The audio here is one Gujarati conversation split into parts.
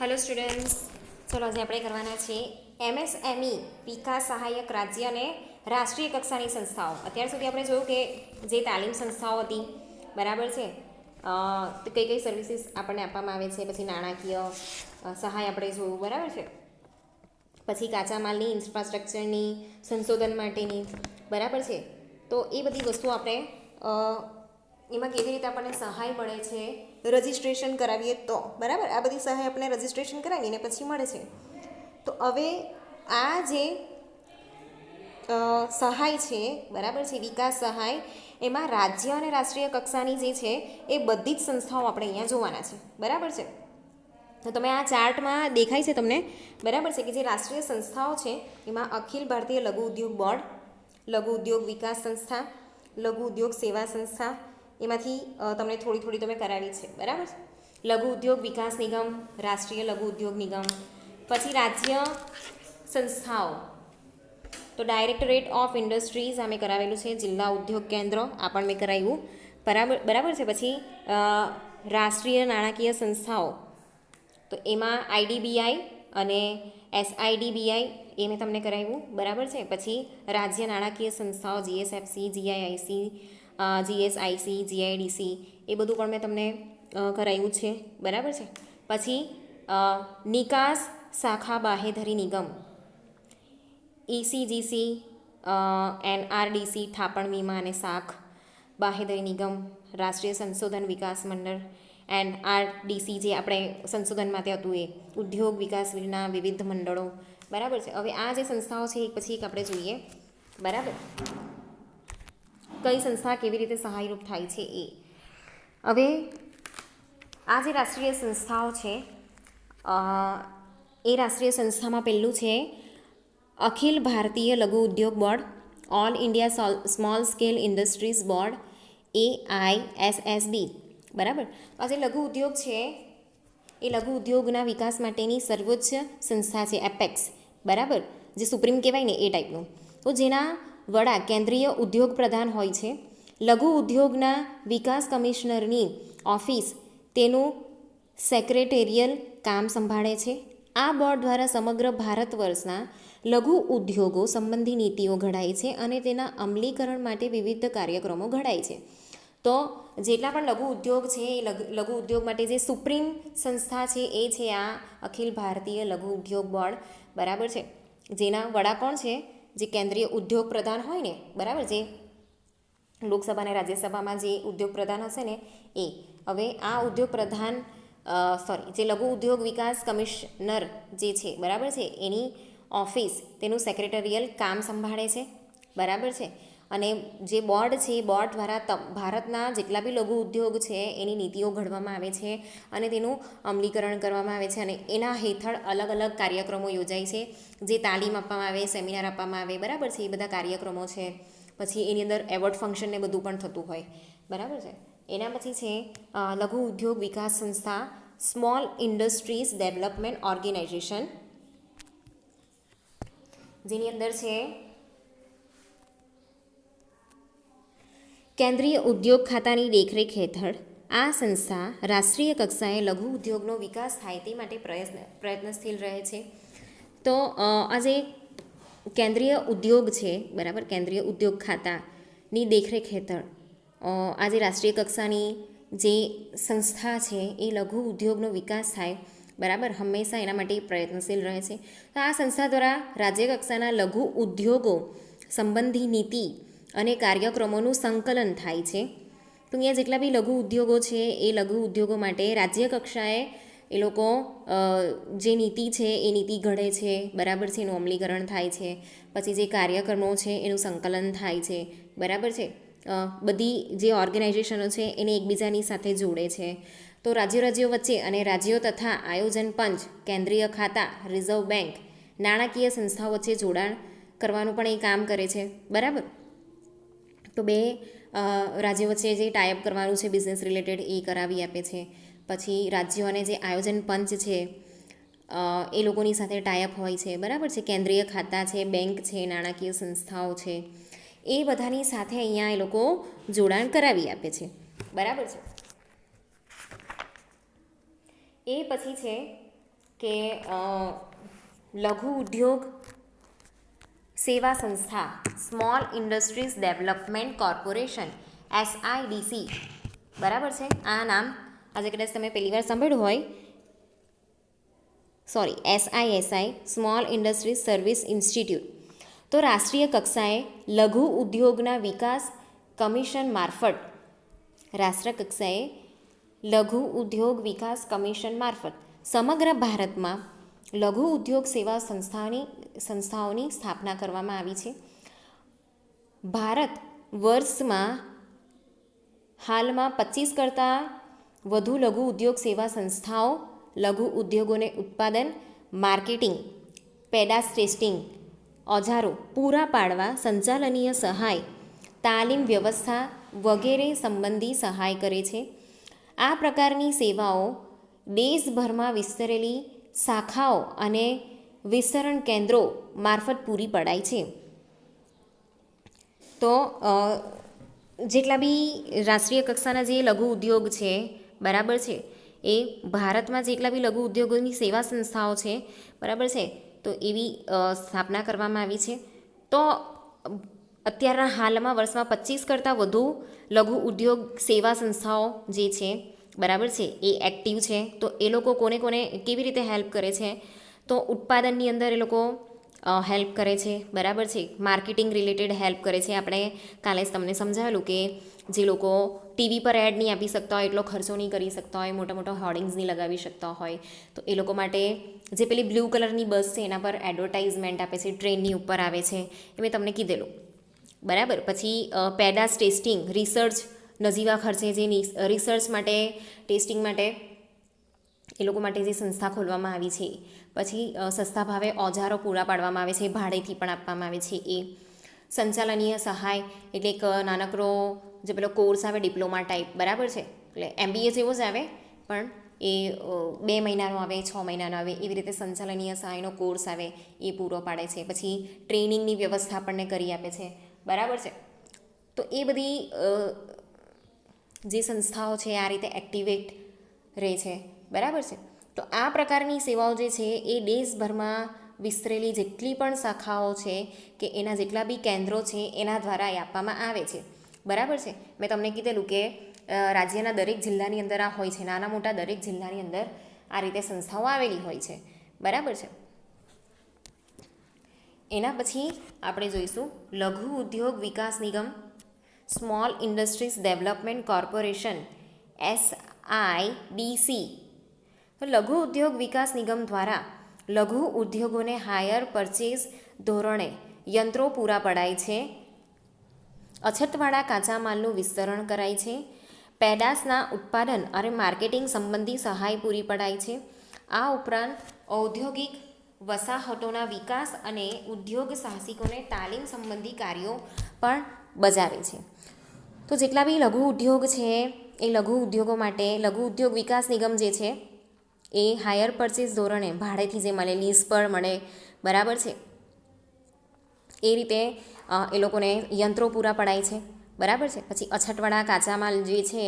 હેલો સ્ટુડન્ટ્સ, ચલો આજે આપણે કરવાના છે એમએસએમઈ વિકાસ સહાયક રાજ્ય અને રાષ્ટ્રીય કક્ષાની સંસ્થાઓ. અત્યાર સુધી આપણે જોયું કે જે તાલીમ સંસ્થાઓ હતી, બરાબર છે, તો કઈ કઈ સર્વિસીસ આપણને આપવામાં આવે છે, પછી નાણાકીય સહાય આપણે જોયું, બરાબર છે, પછી કાચા માલની ઇન્ફ્રાસ્ટ્રક્ચરની સંશોધન માટેની, બરાબર છે. તો એ બધી વસ્તુઓ આપણે એમાં કેવી રીતે આપણને સહાય મળે છે, રજિસ્ટ્રેશન કરાવીએ તો, બરાબર, આ બધી સહાય આપણે રજિસ્ટ્રેશન કરાવીને પછી મળે છે. તો હવે આ જે સહાય છે, બરાબર છે, વિકાસ સહાય, એમાં રાજ્ય અને રાષ્ટ્રીય કક્ષાની જે છે એ બધી જ સંસ્થાઓ આપણે અહીંયા જોવાના છે, બરાબર છે. તો તમે આ ચાર્ટમાં દેખાય છે તમને, બરાબર છે, કે જે રાષ્ટ્રીય સંસ્થાઓ છે એમાં અખિલ ભારતીય લઘુ ઉદ્યોગ બોર્ડ, લઘુ ઉદ્યોગ વિકાસ સંસ્થા, લઘુ ઉદ્યોગ સેવા સંસ્થા, એમાંથી તમને થોડી થોડી તમે કરાવી છે, બરાબર છે. લઘુ ઉદ્યોગ વિકાસ નિગમ, રાષ્ટ્રીય લઘુ ઉદ્યોગ નિગમ, પછી રાજ્ય સંસ્થાઓ, તો ડાયરેક્ટરેટ ઓફ ઇન્ડસ્ટ્રીઝ આ મેં કરાવેલું છે, જિલ્લા ઉદ્યોગ કેન્દ્ર આ પણ મેં કરાવ્યું, બરાબર છે. પછી રાષ્ટ્રીય નાણાકીય સંસ્થાઓ, તો એમાં આઈડીબીઆઈ અને એસઆઈડીબીઆઈ એ મેં તમને કરાવ્યું, બરાબર છે. પછી રાજ્ય નાણાકીય સંસ્થાઓ જીએસએફસી, જીઆઈઆઈસી, જીએસઆઈસી, જીઆઈડીસી એ બધું પણ મેં તમને કરાવ્યું છે, બરાબર છે. પછી નિકાસ શાખા બાહેધરી નિગમ, ઈસીજીસી, એનઆરડીસી થાપણ વીમા અને શાખ બાહેધરી નિગમ, રાષ્ટ્રીય સંશોધન વિકાસ મંડળ, એનઆરડીસી જે આપણે સંશોધન માટે હતું એ, ઉદ્યોગ વિકાસના વિવિધ મંડળો, બરાબર છે. હવે આ જે સંસ્થાઓ છે એક પછી એક આપણે જોઈએ, બરાબર, કઈ સંસ્થા કેવી રીતે સહાયરૂપ થાય છે એ. હવે આ જે રાષ્ટ્રીય સંસ્થાઓ છે એ રાષ્ટ્રીય સંસ્થામાં પહેલું છે અખિલ ભારતીય લઘુ ઉદ્યોગ board, all India small scale industries board, AISSB, બરાબર. આ જે લઘુ ઉદ્યોગ છે એ લઘુ ઉદ્યોગના વિકાસ માટેની સર્વોચ્ચ સંસ્થા છે, એપેક્સ, બરાબર, જે સુપ્રીમ કહેવાય ને એ ટાઈપનું. તો જેના વડા કેન્દ્રીય ઉદ્યોગ પ્રધાન હોય છે. લઘુ ઉદ્યોગના વિકાસ કમિશનરની ઓફિસ તેનું સેક્રેટેરિયલ કામ સંભાળે છે. આ બોર્ડ દ્વારા સમગ્ર ભારત વર્ષના લઘુ ઉદ્યોગો સંબંધી નીતિઓ ઘડાય છે અને તેના અમલીકરણ માટે વિવિધ કાર્યક્રમો ઘડાય છે. તો જેટલા પણ લઘુ ઉદ્યોગ છે એ લઘુ ઉદ્યોગ માટે જે સુપ્રીમ સંસ્થા છે એ છે આ અખિલ ભારતીય લઘુ ઉદ્યોગ બોર્ડ, બરાબર છે. જેના વડા કોણ છે? જે કેન્દ્રીય ઉદ્યોગ પ્રધાન હોય ને, બરાબર, જે લોકસભા અને રાજ્યસભામાં જે ઉદ્યોગ પ્રધાન હશે ને એ. હવે આ ઉદ્યોગ પ્રધાન જે લઘુ ઉદ્યોગ વિકાસ કમિશનર જે છે, બરાબર છે, એની ઓફિસ તેનું સેક્રેટરિયલ કામ સંભાળે છે, બરાબર છે. અને જે બોર્ડ છે એ બોર્ડ દ્વારા ભારતના જેટલા બી લઘુ ઉદ્યોગ છે એની નીતિઓ ઘડવામાં આવે છે અને તેનું અમલીકરણ કરવામાં આવે છે અને એના હેઠળ અલગ અલગ કાર્યક્રમો યોજાય છે, જે તાલીમ આપવામાં આવે, સેમિનાર આપવામાં આવે, બરાબર છે, એ બધા કાર્યક્રમો છે. પછી એની અંદર એવોર્ડ ફંક્શન ને બધું પણ થતું હોય, બરાબર છે. એના પછી છે લઘુ ઉદ્યોગ વિકાસ સંસ્થા, સ્મોલ ઇન્ડસ્ટ્રીઝ ડેવલપમેન્ટ ઓર્ગેનાઇઝેશન, જેની અંદર છે કેન્દ્રીય ઉદ્યોગ ખાતાની દેખરેખ હેઠળ આ સંસ્થા રાષ્ટ્રીય કક્ષાએ લઘુ ઉદ્યોગનો વિકાસ થાય તે માટે પ્રયત્નશીલ રહે છે. તો આ જે કેન્દ્રીય ઉદ્યોગ છે, બરાબર, કેન્દ્રીય ઉદ્યોગ ખાતાની દેખરેખ હેઠળ આજે રાષ્ટ્રીય કક્ષાની જે સંસ્થા છે એ લઘુ ઉદ્યોગનો વિકાસ થાય, બરાબર, હંમેશા એના માટે પ્રયત્નશીલ રહે છે. તો આ સંસ્થા દ્વારા રાજ્ય કક્ષાના લઘુ ઉદ્યોગો સંબંધી નીતિ અને કાર્યક્રમોનું સંકલન થાય છે. તો અહીંયા જેટલા બી લઘુ ઉદ્યોગો છે એ લઘુ ઉદ્યોગો માટે રાજ્ય કક્ષાએ એ લોકો જે નીતિ છે એ નીતિ ઘડે છે, બરાબર છે, એનું અમલીકરણ થાય છે. પછી જે કાર્યક્રમો છે એનું સંકલન થાય છે, બરાબર છે. બધી જે ઓર્ગેનાઇઝેશનો છે એને એકબીજાની સાથે જોડે છે. તો રાજ્યો વચ્ચે અને રાજ્યો તથા આયોજન પંચ, કેન્દ્રીય ખાતા, રિઝર્વ બેંક, નાણાકીય સંસ્થાઓ વચ્ચે જોડાણ કરવાનું પણ એ કામ કરે છે, બરાબર. તો બે રાજ્યો વચ્ચે જે ટાઈઅપ કરવાનું છે બિઝનેસ રિલેટેડ એ કરાવી આપે છે. પછી રાજ્યો અને જે આયોજન પંચ છે એ લોકોની સાથે ટાઈઅપ હોય છે, બરાબર છે. કેન્દ્રીય ખાતા છે, બેંક છે, નાણાકીય સંસ્થાઓ છે, એ બધાની સાથે અહીંયા એ લોકો જોડાણ કરાવી આપે છે, બરાબર છે. એ પછી છે કે લઘુ ઉદ્યોગ સેવા સંસ્થા small industries development corporation SIDC, બરાબર છે. આ નામ આજે કદાચ તમે પહેલી વાર સાંભળ્યું હોય, SISI small industries service institute. તો રાષ્ટ્રીય કક્ષાએ લઘુ ઉદ્યોગના વિકાસ કમિશન મારફત લઘુ ઉદ્યોગ વિકાસ કમિશન મારફત સમગ્ર ભારતમાં લઘુ ઉદ્યોગ સેવા સંસ્થાઓની સ્થાપના કરવામાં આવી છે. ભારત વર્ષમાં હાલમાં 25 કરતાં વધુ લઘુ ઉદ્યોગ સેવા સંસ્થાઓ લઘુ ઉદ્યોગોને ઉત્પાદન, માર્કેટિંગ, પેદાશ ટેસ્ટિંગ, ઓજારો પૂરા પાડવા, સંચાલનીય સહાય, તાલીમ વ્યવસ્થા વગેરે સંબંધી સહાય કરે છે. આ પ્રકારની સેવાઓ દેશભરમાં વિસ્તરેલી શાખાઓ અને વિસ્તરણ કેન્દ્રો મારફત પૂરી પડાય છે. તો જેટલા બી રાષ્ટ્રીય કક્ષાના જે લઘુ ઉદ્યોગ છે, બરાબર છે, એ ભારતમાં જેટલા બી લઘુ ઉદ્યોગોની સેવા સંસ્થાઓ છે, બરાબર છે, તો એવી સ્થાપના કરવામાં આવી છે. તો અત્યારના હાલમાં વર્ષમાં 25 કરતાં વધુ લઘુ ઉદ્યોગ સેવા સંસ્થાઓ જે છે, બરાબર છે, એ એક્ટિવ છે. તો એ લોકો કોને કેવી રીતે હેલ્પ કરે છે, તો ઉત્પાદનની અંદર એ લોકો હેલ્પ કરે છે, બરાબર છે, માર્કેટિંગ રિલેટેડ હેલ્પ કરે છે. આપણે કાલે જ તમને સમજાવેલું કે જે લોકો ટીવી પર એડ નહીં આપી શકતા હોય, એટલો ખર્ચો નહીં કરી શકતા હોય, મોટા મોટા હોર્ડિંગ્સ નહીં લગાવી શકતા હોય, તો એ લોકો માટે જે પેલી બ્લુ કલરની બસ છે એના પર એડવર્ટાઇઝમેન્ટ આપે છે, ટ્રેનની ઉપર આવે છે, એ મેં તમને કીધેલું, બરાબર. પછી પેદાશ ટેસ્ટિંગ, રિસર્ચ નજીવા ખર્ચે જે રિસર્ચ માટે, ટેસ્ટિંગ માટે એ લોકો માટે જે સંસ્થા ખોલવામાં આવી છે. પછી સસ્તા ભાવે ઓજારો પૂરા પાડવામાં આવે છે, ભાડેથી પણ આપવામાં આવે છે. એ સંચાલનીય સહાય એટલે એક નાનકડો જે પેલો કોર્સ આવે ડિપ્લોમા ટાઈપ, બરાબર છે, એટલે MBA જેવો જ આવે, પણ એ 2 મહિનાનો આવે, 6 મહિનાનો આવે, એવી રીતે સંચાલનીય સહાયનો કોર્સ આવે એ પૂરો પાડે છે. પછી ટ્રેનિંગની વ્યવસ્થા આપણને કરી આપે છે, બરાબર છે. તો એ બધી જે સંસ્થાઓ છે આ રીતે એક્ટિવેટ રહે છે, બરાબર છે. તો આ પ્રકારની સેવાઓ જે છે એ દેશભરમાં વિસ્તરેલી જેટલી પણ શાખાઓ છે કે એના જેટલા બી કેન્દ્રો છે એના દ્વારા એ આપવામાં આવે છે, બરાબર છે. મેં તમને કીધેલું કે રાજ્યના દરેક જિલ્લાની અંદર આ હોય છે, નાના મોટા દરેક જિલ્લાની અંદર આ રીતે સંસ્થાઓ આવેલી હોય છે, બરાબર છે. એના પછી આપણે જોઈશું લઘુ ઉદ્યોગ વિકાસ નિગમ small industries development corporation SIDC. તો લઘુ ઉદ્યોગ વિકાસ નિગમ દ્વારા લઘુ ઉદ્યોગોને હાયર પરચેઝ ધોરણે યંત્રો પૂરા પડાય છે, અછતવાળા કાચા માલનું વિસ્તરણ કરાય છે, પેદાશના ઉત્પાદન અને માર્કેટિંગ સંબંધી સહાય પૂરી પડાય છે. આ ઉપરાંત ઔદ્યોગિક વસાહતોના વિકાસ અને ઉદ્યોગ સાહસિકોને તાલીમ સંબંધી કાર્યો પણ બજાવે છે. તો જેટલા બી લઘુ ઉદ્યોગ છે એ લઘુ ઉદ્યોગો માટે લઘુ ઉદ્યોગ વિકાસ નિગમ જે છે એ હાયર પરચેઝ ધોરણે ભાડેથી જે મળે, લીઝ પર મળે, બરાબર છે, એ રીતે એ લોકોને યંત્રો પૂરા પડાય છે, બરાબર છે. પછી અછતવાળા કાચા માલ જે છે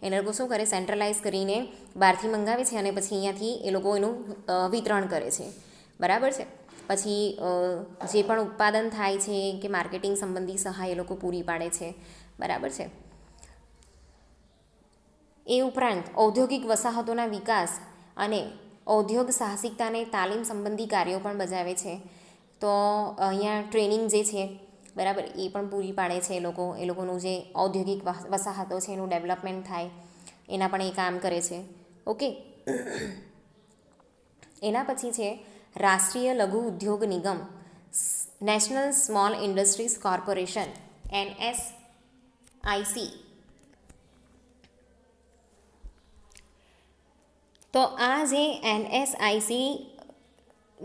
એને લોકો શું કરે, સેન્ટ્રલાઇઝ કરીને બહારથી મંગાવે છે અને પછી અહીંયાથી એ લોકો એનું વિતરણ કરે છે, બરાબર છે. પછી જે પણ ઉત્પાદન થાય છે કે માર્કેટિંગ સંબંધી સહાય એ લોકો પૂરી પાડે છે, બરાબર છે. એ ઉપરાંત ઔદ્યોગિક વસાહતોના વિકાસ અને ઔદ્યોગ સાહસિકતાને તાલીમ સંબંધી કાર્યો પણ બજાવે છે. તો અહીંયા ટ્રેનિંગ જે છે, બરાબર, એ પણ પૂરી પાડે છે. એ લોકોનું જે ઔદ્યોગિક વસાહતો છે એનું ડેવલપમેન્ટ થાય એના પણ એ કામ કરે છે, ઓકે. એના પછી છે રાષ્ટ્રીય લઘુ ઉદ્યોગ નિગમ national small industries corporation NSIC. તો આ જે NSIC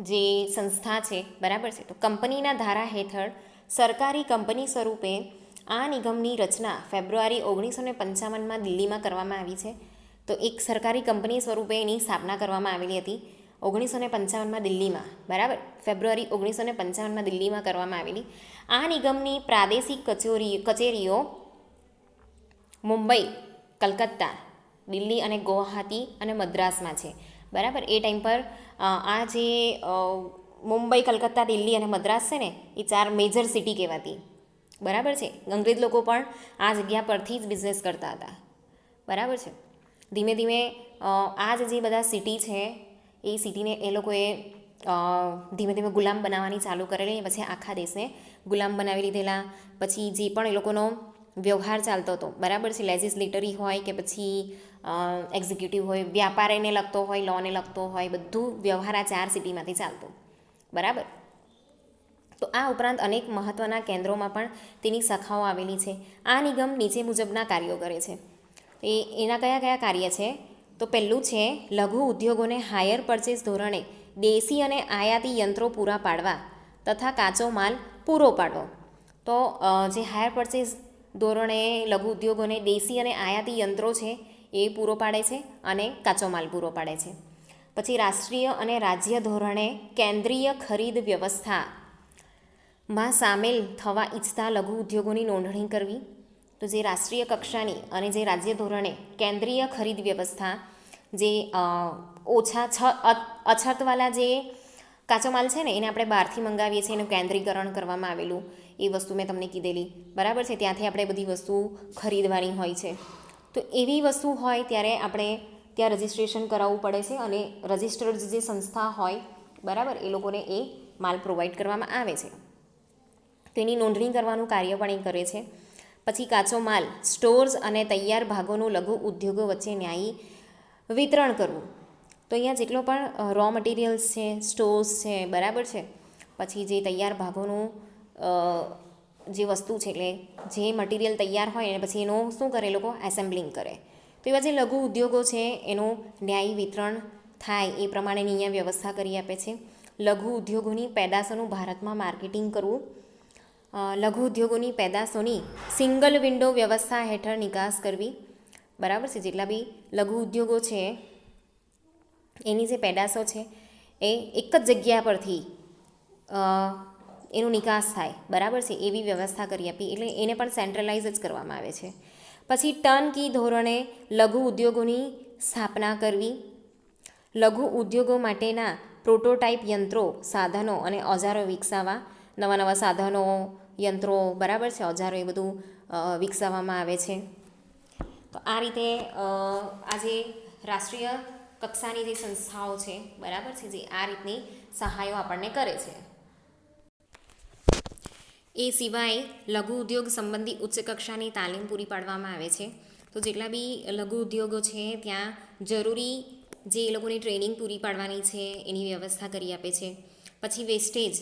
જે સંસ્થા છે, બરાબર છે, તો કંપનીના ધારા હેઠળ સરકારી કંપની સ્વરૂપે આ નિગમની રચના ફેબ્રુઆરી 1955માં દિલ્હીમાં કરવામાં આવી છે. તો એક સરકારી કંપની સ્વરૂપે એની સ્થાપના કરવામાં આવેલી હતી 1955માં દિલ્હીમાં, બરાબર, ફેબ્રુઆરી 1955માં દિલ્હીમાં કરવામાં આવેલી. આ નિગમની પ્રાદેશિક કચેરીઓ મુંબઈ, કલકત્તા, દિલ્હી અને ગુવાહાટી અને મદ્રાસમાં છે. બરાબર. એ ટાઈમ પર આ જે મુંબઈ, કલકત્તા, દિલ્હી અને મદ્રાસ છે ને એ 4 મેજર સિટી કહેવાતી. બરાબર છે. અંગ્રેજ લોકો પણ આ જગ્યા પરથી જ બિઝનેસ કરતા હતા. બરાબર છે. ધીમે ધીમે આ જ જે બધા સિટી છે એ સિટીને એ લોકોએ ધીમે ધીમે ગુલામ બનાવવાની ચાલુ કરેલી. પછી આખા દેશને ગુલામ બનાવી લીધેલા. પછી જે પણ એ લોકોનો વ્યવહાર ચાલતો હતો, બરાબર છે, લેજિસ્લેટરી હોય કે પછી એક્ઝિક્યુટિવ હોય, વ્યાપારને લગતો હોય, લોને લગતો હોય, બધું વ્યવહાર આ 4 સિટીમાંથી ચાલતો. બરાબર. તો આ ઉપરાંત અનેક મહત્ત્વના કેન્દ્રોમાં પણ તેની શાખાઓ આવેલી છે. આ નિગમ નીચે મુજબના કાર્યો કરે છે. એના કયા કયા કાર્ય છે? તો પહેલું છે લઘુ ઉદ્યોગોને હાયર પરચેસ ધોરણે દેશી અને આયાતી યંત્રો પૂરા પાડવા તથા કાચો માલ પૂરો પાડવો. તો જે હાયર પરચેસ ધોરણે લઘુ ઉદ્યોગોને દેશી અને આયાતી યંત્રો છે એ પૂરો પાડે છે અને કાચો માલ પૂરો પાડે છે. પછી રાષ્ટ્રીય અને રાજ્ય ધોરણે કેન્દ્રીય ખરીદ વ્યવસ્થામાં સામેલ થવા ઈચ્છતા લઘુ ઉદ્યોગોની નોંધણી કરવી. તો જે રાષ્ટ્રીય કક્ષાની અને જે રાજ્ય ધોરણે કેન્દ્રીય ખરીદ વ્યવસ્થા, જે અછતવાળા જે કાચો માલ છે ને એને આપણે બહારથી મંગાવીએ છીએ, એનું કેન્દ્રીકરણ કરવામાં આવેલું, એ વસ્તુ મેં તમને કીધેલી. બરાબર છે. ત્યાંથી આપણે બધી વસ્તુ ખરીદવાની હોય છે. તો એવી વસ્તુ હોય ત્યારે આપણે ત્યાં રજિસ્ટ્રેશન કરાવવું પડે છે અને રજિસ્ટર્ડ જે સંસ્થા હોય, બરાબર, એ લોકોને એ માલ પ્રોવાઈડ કરવામાં આવે છે. તો એની નોંધણી કરવાનું કાર્ય પણ એ કરે છે. પછી કાચો માલ, સ્ટોર્સ અને તૈયાર ભાગોનું લઘુ ઉદ્યોગો વચ્ચે ન્યાયી વિતરણ કરવું. તો અહીંયા જેટલો પણ રો મટીરિયલ્સ છે, સ્ટોર્સ છે, બરાબર છે, પછી જે તૈયાર ભાગોનું જે વસ્તુ છે, એટલે જે મટીરિયલ તૈયાર હોય અને પછી એનું શું કરે, લોકો એસેમ્બલિંગ કરે. તો એવા જે લઘુ ઉદ્યોગો છે એનું ન્યાયી વિતરણ થાય એ પ્રમાણેની અહીંયા વ્યવસ્થા કરી આપે છે. લઘુ ઉદ્યોગોની પેદાશોનું ભારતમાં માર્કેટિંગ કરવું. લઘુ ઉદ્યોગોની પેદાશોની સિંગલ વિન્ડો વ્યવસ્થા હેઠળ નિકાસ કરવી. બરાબર છે. જેટલા બી લઘુ ઉદ્યોગો છે એની જે પેદાશો છે એ એક જ જગ્યા પરથી એનું નિકાસ થાય. બરાબર છે. એવી વ્યવસ્થા કરી આપી. એટલે એને પણ સેન્ટ્રલાઇઝ જ કરવામાં આવે છે. પછી ટર્ન કી ધોરણે લઘુ ઉદ્યોગોની સ્થાપના કરવી. લઘુ ઉદ્યોગો માટેના પ્રોટોટાઇપ યંત્રો, સાધનો અને ઓજારો વિકસાવવા. નવા નવા સાધનો, યંત્રો, બરાબર છે, ઓજારો, એ બધું વિકસાવવામાં આવે છે. તો આ રીતે આ જે રાષ્ટ્રીય કક્ષાની જે સંસ્થાઓ છે, બરાબર છે, જે આ રીતની સહાયો આપણને કરે છે. એ સિવાય લઘુ ઉદ્યોગ સંબંધી ઉચ્ચ કક્ષાની તાલીમ પૂરી પાડવામાં આવે છે. તો જેટલા બી લઘુ ઉદ્યોગો છે ત્યાં જરૂરી જે એ લોકોની ટ્રેનિંગ પૂરી પાડવાની છે એની વ્યવસ્થા કરી આપે છે. પછી વેસ્ટેજ,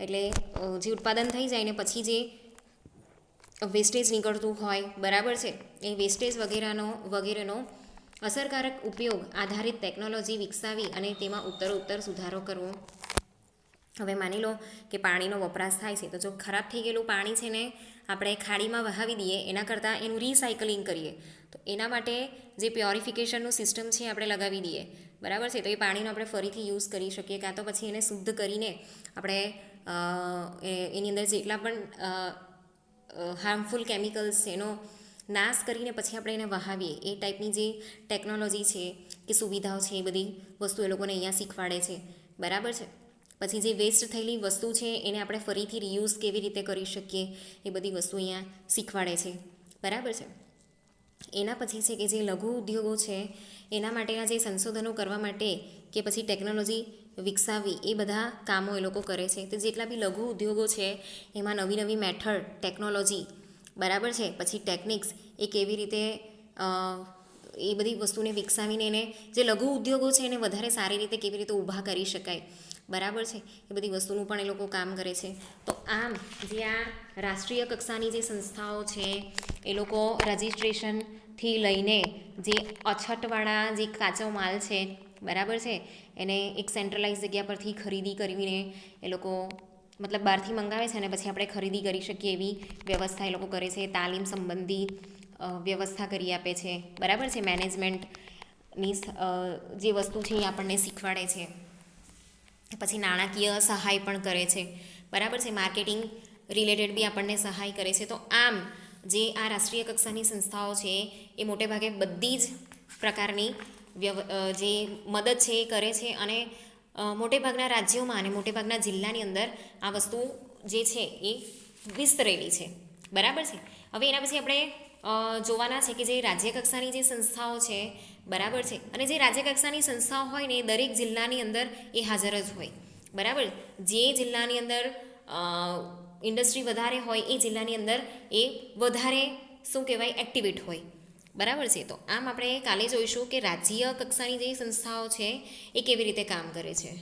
એટલે જે ઉત્પાદન થઈ જાય ને પછી જે વેસ્ટેજ નીકળતું હોય, બરાબર છે, એ વેસ્ટેજ વગેરેનો અસરકારક ઉપયોગ આધારિત ટેકનોલોજી વિકસાવી અને તેમાં ઉત્તરોત્તર સુધારો કરવો. હવે માની લો કે પાણીનો વપરાશ થાય છે, તો જો ખરાબ થઈ ગયેલું પાણી છે ને આપણે ખાડીમાં વહાવી દઈએ એના કરતાં એનું રિસાયકલિંગ કરીએ. તો એના માટે જે પ્યોરિફિકેશનનું સિસ્ટમ છે આપણે લગાવી દઈએ, બરાબર છે, તો એ પાણીનો આપણે ફરીથી યુઝ કરી શકીએ. કાં તો પછી એને શુદ્ધ કરીને આપણે એની અંદર જેટલા પણ હાર્મફુલ કેમિકલ્સ છે એનો નાશ કરીને પછી આપણે એને વહાવીએ. એ ટાઈપની જે ટેકનોલોજી છે કે સુવિધાઓ છે એ બધી વસ્તુ એ લોકોને અહીંયા શીખવાડે છે. બરાબર છે. પછી જે વેસ્ટ થયેલી વસ્તુ છે એને આપણે ફરીથી રિયુઝ કેવી રીતે કરી શકીએ એ બધી વસ્તુ અહીંયા શીખવાડે છે. બરાબર છે. એના પછી છે કે જે લઘુ ઉદ્યોગો છે એના માટેના જે સંશોધનો કરવા માટે કે પછી ટેકનોલોજી વિકસાવવી, એ બધા કામો એ લોકો કરે છે. તો જેટલા બી લઘુ ઉદ્યોગો છે એમાં નવી નવી મેથડ, ટેકનોલોજી, બરાબર છે, પછી ટેકનિક્સ, એ કેવી રીતે એ બધી વસ્તુને વિકસાવીને એને જે લઘુ ઉદ્યોગો છે એને વધારે સારી રીતે કેવી રીતે ઊભા કરી શકાય, બરાબર છે, એ બધી વસ્તુનું પણ એ લોકો કામ કરે છે. તો આમ જે આ રાષ્ટ્રીય કક્ષાની જે સંસ્થાઓ છે એ લોકો રજિસ્ટ્રેશનથી લઈને જે અછતવાળા જે કાચો માલ છે, બરાબર છે, એને એક સેન્ટ્રલાઇઝ જગ્યા પરથી ખરીદી કરીને એ લોકો મતલબ બહારથી મંગાવે છે અને પછી આપણે ખરીદી કરી શકીએ એવી વ્યવસ્થા એ લોકો કરે છે. તાલીમ સંબંધી વ્યવસ્થા કરી આપે છે. બરાબર છે. મેનેજમેન્ટની જે વસ્તુ છે એ આપણને શીખવાડે છે. પછી નાણાકીય સહાય પણ કરે છે. બરાબર છે. માર્કેટિંગ રિલેટેડ બી આપણને સહાય કરે છે. તો આમ જે આ રાષ્ટ્રીય કક્ષાની સંસ્થાઓ છે એ મોટે ભાગે બધી જ પ્રકારની જે મદદ છે એ કરે છે અને મોટેભાગના રાજ્યોમાં અને મોટેભાગના જિલ્લાની અંદર આ વસ્તુ જે છે એ વિસ્તરેલી છે. બરાબર છે. હવે એના પછી આપણે જોવાના છે કે જે રાજ્ય કક્ષાની જે સંસ્થાઓ છે, બરાબર છે, અને જે રાજ્ય કક્ષાની સંસ્થાઓ હોય ને એ દરેક જિલ્લાની અંદર એ હાજર જ હોય. બરાબર. જે જિલ્લાની અંદર ઇન્ડસ્ટ્રી વધારે હોય એ જિલ્લાની અંદર એ વધારે શું કહેવાય એક્ટિવેટ હોય. બરાબર છે. તો આમ આપણે કાલે જોઈશું કે રાજ્ય કક્ષાની જે સંસ્થાઓ છે એ કેવી રીતે કામ કરે છે.